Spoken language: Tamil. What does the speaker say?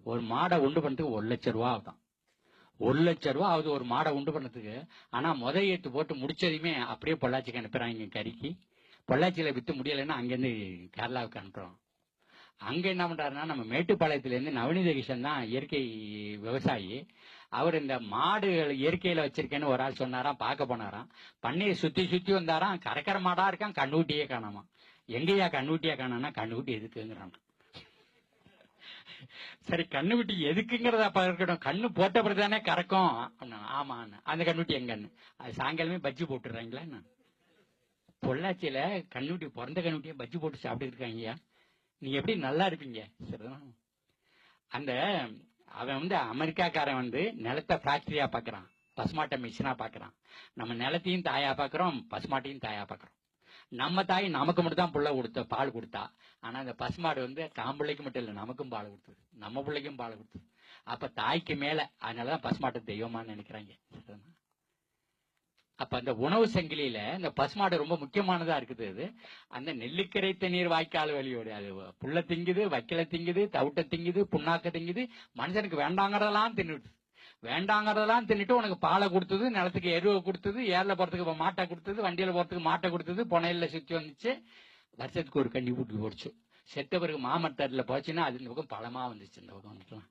ஒரு மாடை உண்டு பண்றதுக்கு 1,00,000 ஆகுதான். 1,00,000 ஆகுது ஒரு மாடை உண்டு பண்ணதுக்கு. ஆனா ஏத்து போட்டு முடிச்சதுமே அப்படியே பொள்ளாச்சிக்கு அனுப்புறாங்க கறிக்கு. பொள்ளாச்சியில வித்து முடியலைன்னா அங்கிருந்து கேரளாவுக்கு அனுப்புறோம். அங்க என்ன பண்றாருன்னா, நம்ம மேட்டுப்பாளையத்துல இருந்து நவநீத கிருஷ்ணன் தான் இயற்கை விவசாயி. அவர் இந்த மாடுகள் இயற்கையில வச்சிருக்கேன்னு ஒரு ஆள் சொன்னாராம், பார்க்க போனாராம். பண்ணையை சுத்தி சுத்தி வந்தாராம், கறக்கிற மாடா இருக்கான், கண்ணுக்குட்டியே காணாமா. எங்கேயா கண்ணுக்குட்டியா காணான்னா, கண்ணுக்குட்டி எதுக்குங்கிறான். சரி, கண்ணுக்குட்டி எதுக்குங்கிறத அப்ப இருக்கட்டும், கண்ணு போட்ட பிறகுதானே கறக்கும். ஆமா, அந்த கண்ணுக்குட்டி எங்கன்னு அது சாயங்காலமே பஜ்ஜி போட்டுறாங்களா. பொள்ளாச்சியில கண்ணுக்குட்டி, பிறந்த கண்ணுக்குட்டியை பஜ்ஜி போட்டு சாப்பிட்டு இருக்காங்க. நீங்க எப்படி நல்லா இருப்பீங்க. சரிதான். அந்த அவன் அமெரிக்காக்காரன் நிலத்தை ஃபேக்டரியா பாக்குறான், பசுமாட்டை மிஷினா பாக்குறான். நம்ம நிலத்தையும் தாயா பாக்குறோம், பசுமாட்டையும் தாயா பாக்குறோம். நம்ம தாய் நமக்கு மட்டும் தான் புள்ள கொடுத்த பால் கொடுத்தா. ஆனா அந்த பசுமாடு தான் பிள்ளைக்கு மட்டும் இல்ல, நமக்கும் பால் கொடுத்தது, நம்ம பிள்ளைக்கும் பால் கொடுத்தது. அப்ப தாய்க்கு மேல. அதனாலதான் பசுமாட்டை தெய்வமான்னு நினைக்கிறாங்க. அப்ப அந்த உணவு சங்கிலியில இந்த பசுமாடு ரொம்ப முக்கியமானதா இருக்குது. அது அந்த நெல்லுக்கரை தண்ணீர் வாய்க்கால் வழியோடு அது புள்ள திங்குது, வைக்கல திங்குது, தவிட்ட திங்குது, புண்ணாக்க திங்குது. மனுஷனுக்கு வேண்டாங்கிறதெல்லாம் தின்னுட்டு, வேண்டாங்கிறதெல்லாம் தின்னுட்டு உனக்கு பாலை கொடுத்தது, நிலத்துக்கு எருவை கொடுத்தது, ஏர்ல போறதுக்கு மாட்டை கொடுத்தது, வண்டியில போறதுக்கு மாட்டை கொடுத்தது, புனையில சுத்தி வந்துச்சு, வருஷத்துக்கு ஒரு கண்ணி கூட்டி போடுச்சு. செத்த பிறகு மாமரத்தடியில போச்சுன்னா அது இந்த பக்கம் பழமா வந்துச்சு. இந்த பக்கம் வந்துக்கலாம்.